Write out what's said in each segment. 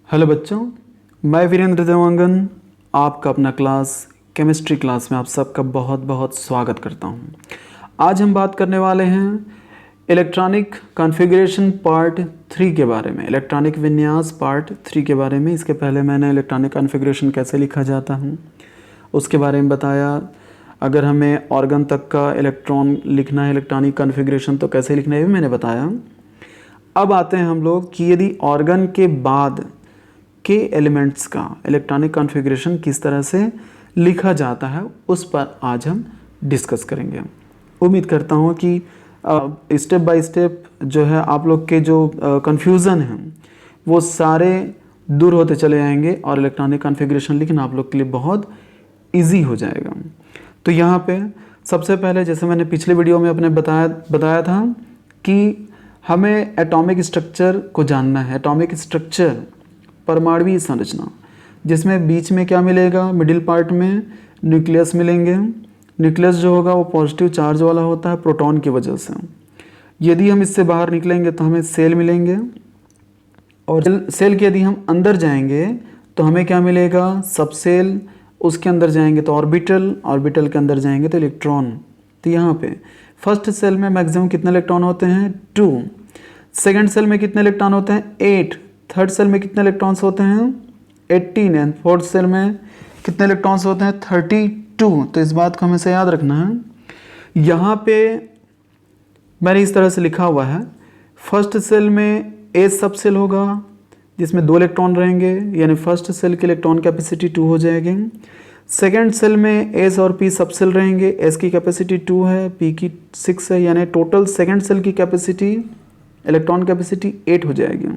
Hello बच्चों, मैं वीरेंद्र देवांगन आपका अपना क्लास केमिस्ट्री क्लास में आप सबका बहुत बहुत स्वागत करता हूं। आज हम बात करने वाले हैं इलेक्ट्रॉनिक कॉन्फ़िगरेशन पार्ट 3 के बारे में, इलेक्ट्रॉनिक विन्यास पार्ट 3 के बारे में। इसके पहले मैंने इलेक्ट्रॉनिक कॉन्फ़िगरेशन कैसे लिखा जाता है उसके बारे में बताया। अगर हमें ऑर्गन तक का इलेक्ट्रॉन लिखना है, इलेक्ट्रॉनिक कॉन्फ़िगरेशन तो कैसे लिखना है भी मैंने बताया। अब आते हैं हम लोग कि यदि ऑर्गन के बाद के एलिमेंट्स का इलेक्ट्रॉनिक कॉन्फ़िगरेशन किस तरह से लिखा जाता है उस पर आज हम डिस्कस करेंगे। उम्मीद करता हूँ कि स्टेप बाय स्टेप जो है आप लोग के जो कन्फ्यूज़न हैं वो सारे दूर होते चले जाएंगे और इलेक्ट्रॉनिक कॉन्फ़िगरेशन लिखना आप लोग के लिए बहुत इजी हो जाएगा। तो यहाँ पे सबसे पहले, जैसे मैंने पिछले वीडियो में अपने बताया था कि हमें एटॉमिक स्ट्रक्चर को जानना है। एटॉमिक स्ट्रक्चर, परमाणुवीय संरचना, जिसमें बीच में क्या मिलेगा, मिडिल पार्ट में न्यूक्लियस मिलेंगे। न्यूक्लियस जो होगा वो पॉजिटिव चार्ज वाला होता है प्रोटॉन की वजह से। यदि हम इससे बाहर निकलेंगे तो हमें सेल मिलेंगे, और सेल के यदि हम अंदर जाएंगे तो हमें क्या मिलेगा, सब सेल। उसके अंदर जाएंगे तो ऑर्बिटल, ऑर्बिटल के अंदर जाएंगे तो इलेक्ट्रॉन। तो यहाँ पे फर्स्ट सेल में मैक्सिमम कितने इलेक्ट्रॉन होते हैं, 2। सेकेंड सेल में कितने इलेक्ट्रॉन होते हैं, 8। थर्ड सेल में कितने इलेक्ट्रॉन्स होते हैं, 18। एंड फोर्थ सेल में कितने इलेक्ट्रॉन्स होते हैं, 32। तो इस बात को हमें याद रखना है। यहाँ पे मैंने इस तरह से लिखा हुआ है, फर्स्ट सेल में ए सब सेल होगा जिसमें 2 इलेक्ट्रॉन रहेंगे, यानी फर्स्ट सेल की इलेक्ट्रॉन कैपेसिटी 2 हो जाएगी। सेकेंड सेल में एस और पी सब सेल रहेंगे, एस की कैपेसिटी 2 है, पी की 6 है, यानी टोटल सेकेंड सेल की कैपेसिटी, इलेक्ट्रॉन कैपेसिटी 8 हो जाएगी।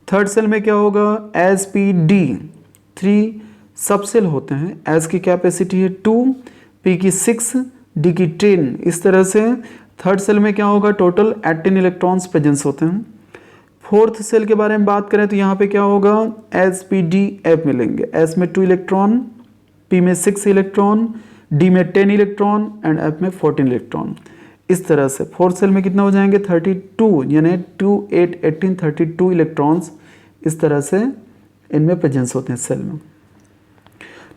थर्ड सेल में क्या होगा, एस पी डी 3 सब सेल होते हैं, एस की कैपेसिटी है 2, पी की 6, डी की 10। इस तरह से थर्ड सेल में क्या होगा, टोटल 18 इलेक्ट्रॉन्स प्रेजेंस होते हैं। फोर्थ सेल के बारे में बात करें तो यहाँ पे क्या होगा, एस पी डी एफ मिलेंगे। एस में 2 इलेक्ट्रॉन, पी में 6 इलेक्ट्रॉन, डी में 10 इलेक्ट्रॉन एंड एफ में 14 इलेक्ट्रॉन। इस तरह से फोर्थ सेल में कितना हो जाएंगे, 32, यानी 2, 8, 18, 32 इलेक्ट्रॉन्स इस तरह से इनमें प्रेजेंस होते हैं सेल में।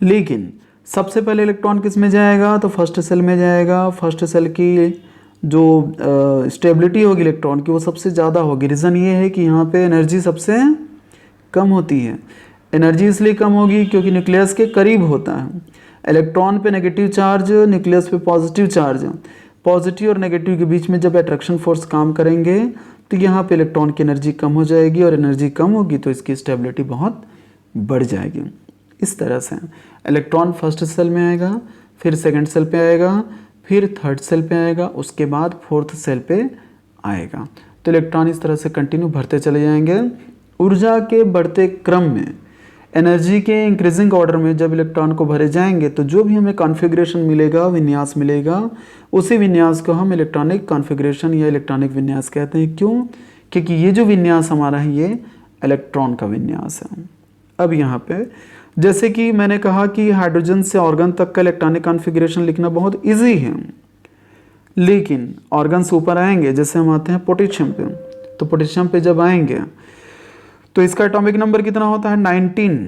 लेकिन सबसे पहले इलेक्ट्रॉन किस में जाएगा, तो फर्स्ट सेल में जाएगा। फर्स्ट सेल की जो स्टेबिलिटी होगी इलेक्ट्रॉन की वो सबसे ज़्यादा होगी। रीज़न ये है कि यहाँ पे एनर्जी सबसे कम होती है। एनर्जी इसलिए कम होगी क्योंकि न्यूक्लियस के करीब होता है। इलेक्ट्रॉन पे नेगेटिव चार्ज, न्यूक्लियस पे पॉजिटिव चार्ज। पॉजिटिव और नेगेटिव के बीच में जब अट्रैक्शन फोर्स काम करेंगे तो यहाँ पे इलेक्ट्रॉन की एनर्जी कम हो जाएगी, और एनर्जी कम होगी तो इसकी स्टेबिलिटी बहुत बढ़ जाएगी। इस तरह से इलेक्ट्रॉन फर्स्ट सेल में आएगा, फिर सेकंड सेल पे आएगा, फिर थर्ड सेल पे आएगा, उसके बाद फोर्थ सेल पे आएगा। तो इलेक्ट्रॉन इस तरह से कंटिन्यू भरते चले जाएंगे। ऊर्जा के बढ़ते क्रम में, एनर्जी के इंक्रीजिंग ऑर्डर में जब इलेक्ट्रॉन को भरे जाएंगे तो जो भी हमें कॉन्फ़िगरेशन मिलेगा, विन्यास मिलेगा, उसी विन्यास को हम इलेक्ट्रॉनिक कॉन्फ़िगरेशन या इलेक्ट्रॉनिक विन्यास कहते हैं। क्यों? क्योंकि ये जो विन्यास हमारा है ये इलेक्ट्रॉन का विन्यास है। अब यहाँ पे जैसे कि मैंने कहा कि हाइड्रोजन से ऑर्गन तक का इलेक्ट्रॉनिक कॉन्फ़िगरेशन लिखना बहुत ईजी है, लेकिन ऑर्गन से ऊपर आएंगे, जैसे हम आते हैं पोटेशियम पे, तो पोटेशियम पे जब आएंगे तो इसका एटॉमिक नंबर कितना होता है, 19।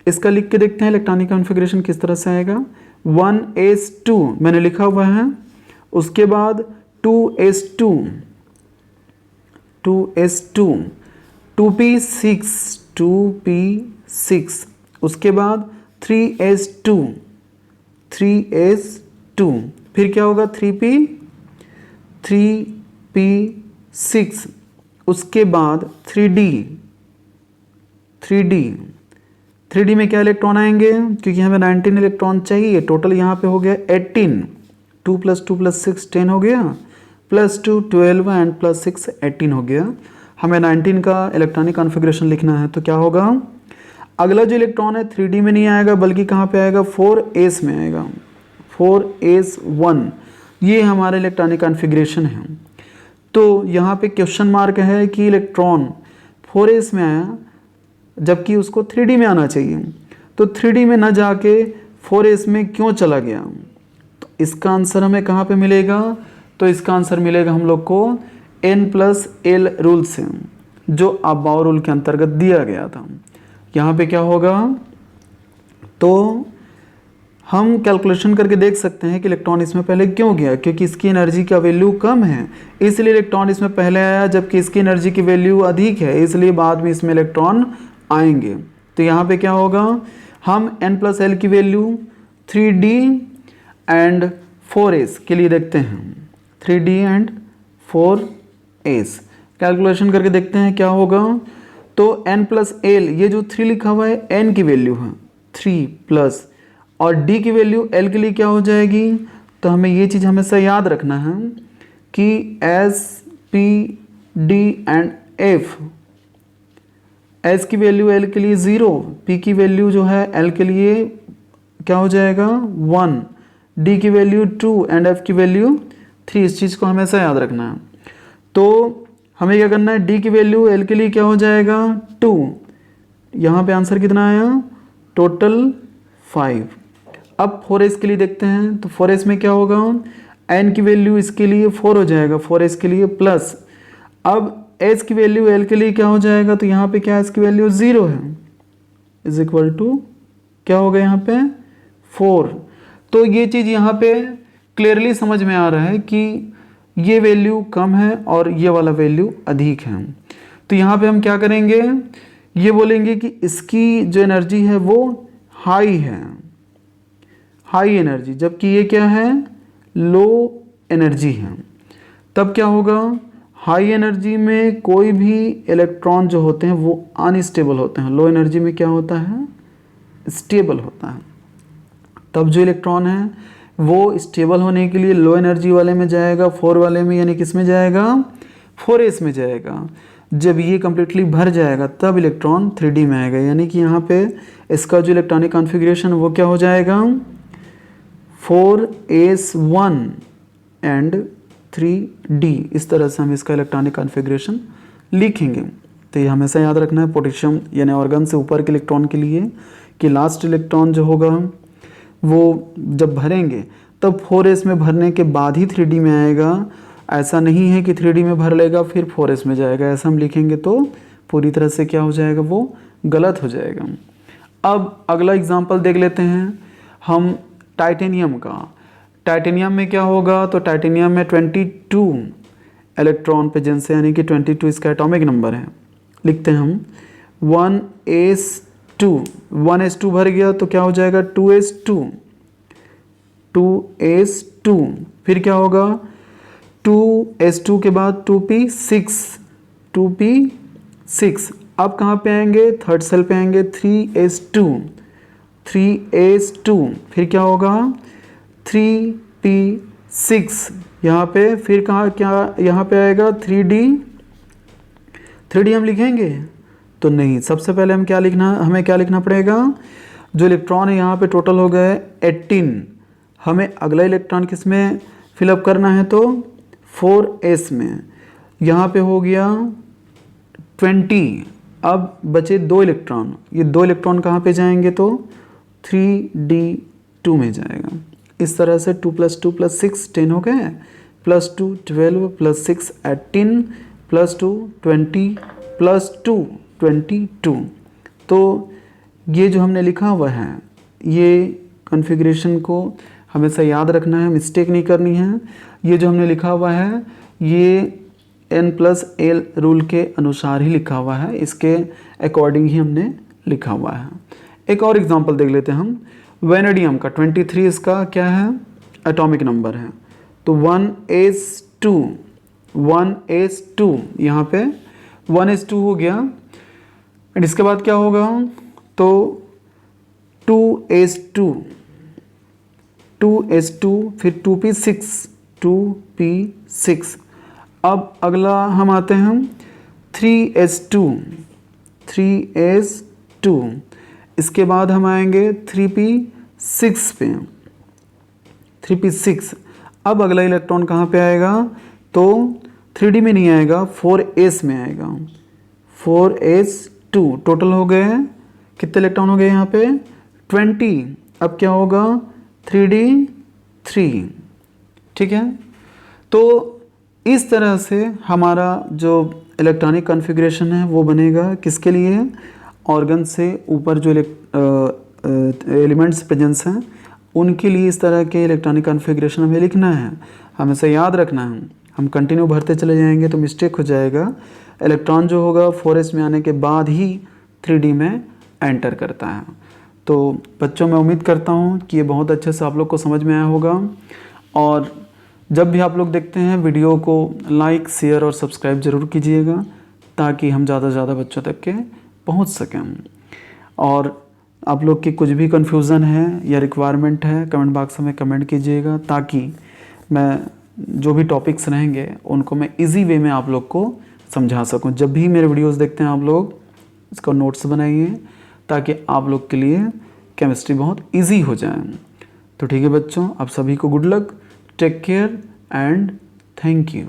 इसका लिख के देखते हैं इलेक्ट्रॉनिक कॉन्फ़िगरेशन किस तरह से आएगा। 1s2 मैंने लिखा हुआ है, उसके बाद 2s2, 2s2, 2p6, 2p6, उसके बाद 3s2, 3s2, फिर क्या होगा 3p6, उसके बाद 3d में क्या इलेक्ट्रॉन आएंगे, क्योंकि हमें 19 इलेक्ट्रॉन चाहिए। टोटल यहाँ पे हो गया 18, 2 + 2 + 6 10 हो गया, +2 12 एंड +6 18 हो गया। हमें 19 का इलेक्ट्रॉनिक कॉन्फ़िगरेशन लिखना है, तो क्या होगा, अगला जो इलेक्ट्रॉन है 3d में नहीं आएगा बल्कि कहाँ पे आएगा, 4s में आएगा, 4s1। ये हमारा इलेक्ट्रॉनिक कॉन्फ़िगरेशन है। तो यहाँ पे क्वेश्चन मार्क है कि इलेक्ट्रॉन 4s में आया जबकि उसको 3d में आना चाहिए, तो 3d में ना जाके 4s में क्यों चला गया। तो इसका आंसर हमें कहाँ पे मिलेगा, तो इसका आंसर मिलेगा हम लोग को n + l रूल से, जो अबाव रूल के अंतर्गत दिया गया था। यहाँ पे क्या होगा, तो हम कैलकुलेशन करके देख सकते हैं कि इलेक्ट्रॉन इसमें पहले क्यों गया, क्योंकि इसकी एनर्जी का वैल्यू कम है इसलिए इलेक्ट्रॉन इसमें पहले आया, जबकि इसकी एनर्जी की वैल्यू अधिक है इसलिए बाद में इसमें इलेक्ट्रॉन आएंगे। तो यहाँ पे क्या होगा, हम n+l की वैल्यू 3d एंड 4s के लिए देखते हैं, 3d एंड 4s कैलकुलेशन करके देखते हैं क्या होगा। तो n+l, ये जो 3 लिखा हुआ है n की वैल्यू है 3 प्लस, और d की वैल्यू l के लिए क्या हो जाएगी। तो हमें ये चीज़ हमेशा याद रखना है कि s, p, d and f, s की वैल्यू l के लिए 0, p की वैल्यू जो है l के लिए क्या हो जाएगा 1, d की वैल्यू 2 एंड f की वैल्यू 3। इस चीज़ को हमेशा याद रखना है। तो हमें क्या करना है, d की वैल्यू l के लिए क्या हो जाएगा 2, यहाँ पे आंसर कितना आया टोटल 5। अब 4s के लिए देखते हैं, तो 4s में क्या होगा, n की वैल्यू इसके लिए 4 हो जाएगा 4s के लिए प्लस, अब s की वैल्यू l के लिए क्या हो जाएगा, तो यहाँ पे क्या s की वैल्यू 0 है इज इक्वल टू क्या होगा यहाँ पे 4। तो ये चीज़ यहाँ पे क्लियरली समझ में आ रहा है कि ये वैल्यू कम है और ये वाला वैल्यू अधिक है। तो यहाँ पे हम क्या करेंगे, ये बोलेंगे कि इसकी जो एनर्जी है वो हाई है, हाई एनर्जी, जबकि ये क्या है लो एनर्जी है। तब क्या होगा, हाई एनर्जी में कोई भी इलेक्ट्रॉन जो होते हैं वो अनस्टेबल होते हैं, लो एनर्जी में क्या होता है स्टेबल होता है। तब जो इलेक्ट्रॉन है वो स्टेबल होने के लिए लो एनर्जी वाले में जाएगा, 4 वाले में, यानी किस में जाएगा 4s में जाएगा। जब ये कम्प्लीटली भर जाएगा तब इलेक्ट्रॉन 3d में आएगा, यानी कि यहाँ पे इसका जो इलेक्ट्रॉनिक कॉन्फ़िगरेशन वो क्या हो जाएगा 4s1 एंड 3d। इस तरह से हम इसका इलेक्ट्रॉनिक कॉन्फ़िगरेशन लिखेंगे। तो ये हमेशा याद रखना है पोटेशियम यानी ऑर्गन से ऊपर के इलेक्ट्रॉन के लिए कि लास्ट इलेक्ट्रॉन जो होगा वो जब भरेंगे तब 4s में भरने के बाद ही 3d में आएगा। ऐसा नहीं है कि 3d में भर लेगा फिर 4s में जाएगा, ऐसा हम लिखेंगे तो पूरी तरह से क्या हो जाएगा वो गलत हो जाएगा। अब अगला एग्जांपल देख लेते हैं हम टाइटेनियम का। टाइटेनियम में क्या होगा, तो टाइटेनियम में 22 इलेक्ट्रॉन पे जिनसे यानी कि 22 इसका एटॉमिक नंबर है। लिखते हैं हम 1s2, 1s2 भर गया तो क्या हो जाएगा 2s2, 2s2, फिर क्या होगा 2s2 के बाद 2p6, 2p6। अब कहाँ पे आएंगे थर्ड सेल पे आएंगे 3s2, 3s2, फिर क्या होगा 3p6 यहाँ पे, फिर कहाँ क्या यहाँ पे आएगा 3d, 3d हम लिखेंगे तो नहीं। सबसे पहले हम क्या लिखना, हमें क्या लिखना पड़ेगा, जो इलेक्ट्रॉन है यहाँ पे टोटल हो गए 18, हमें अगला इलेक्ट्रॉन किस में फिलअप करना है तो 4s में, यहाँ पे हो गया 20। अब बचे 2 इलेक्ट्रॉन, ये 2 इलेक्ट्रॉन कहाँ पे जाएंगे तो 3d2 में जाएगा। इस तरह से 2 + 2 + 6 10 हो गए, +2 12 +6 18 +2 20 +2 22। तो ये जो हमने लिखा हुआ है ये कॉन्फ़िगरेशन को हमेशा याद रखना है, मिस्टेक नहीं करनी है। ये जो हमने लिखा हुआ है ये n+l रूल के अनुसार ही लिखा हुआ है, इसके अकॉर्डिंग ही हमने लिखा हुआ है। एक और एग्जांपल देख लेते हैं हम वेनेडियम का। 23 इसका क्या है एटॉमिक नंबर है, तो 1s2, 1s2 यहाँ पे 1s2 हो गया। एंड इसके बाद क्या होगा तो 2s2, 2s2 फिर 2p6, 2p6। अब अगला हम आते हैं 3s2, 3s2। इसके बाद हम आएंगे 3p6 पे, 3p6। अब अगला इलेक्ट्रॉन कहाँ पे आएगा तो 3d में नहीं आएगा 4s में आएगा, 4s2। टोटल हो गए कितने इलेक्ट्रॉन हो गए यहाँ पे 20। अब क्या होगा 3d3, ठीक है। तो इस तरह से हमारा जो इलेक्ट्रॉनिक कॉन्फ़िगरेशन है वो बनेगा किसके लिए, ऑर्गन से ऊपर जो एलिमेंट्स प्रेजेंस हैं उनके लिए इस तरह के इलेक्ट्रॉनिक कॉन्फ़िगरेशन हमें लिखना है, हमें इसे याद रखना है। हम कंटिन्यू भरते चले जाएंगे तो मिस्टेक हो जाएगा। इलेक्ट्रॉन जो होगा 4s में आने के बाद ही 3D में एंटर करता है। तो बच्चों, मैं उम्मीद करता हूँ कि ये बहुत अच्छे से आप लोग को समझ में आया होगा। और जब भी आप लोग देखते हैं वीडियो को लाइक, शेयर और सब्सक्राइब ज़रूर कीजिएगा ताकि हम ज़्यादा से ज़्यादा बच्चों तक के पहुँच सकें। और आप लोग की कुछ भी कन्फ्यूज़न है या रिक्वायरमेंट है कमेंट बॉक्स में कमेंट कीजिएगा ताकि मैं जो भी टॉपिक्स रहेंगे उनको मैं इजी वे में आप लोग को समझा सकूं। जब भी मेरे वीडियोस देखते हैं आप लोग इसका नोट्स बनाइए ताकि आप लोग के लिए केमिस्ट्री बहुत इजी हो जाए। तो ठीक है बच्चों, आप सभी को good luck, take care and thank you.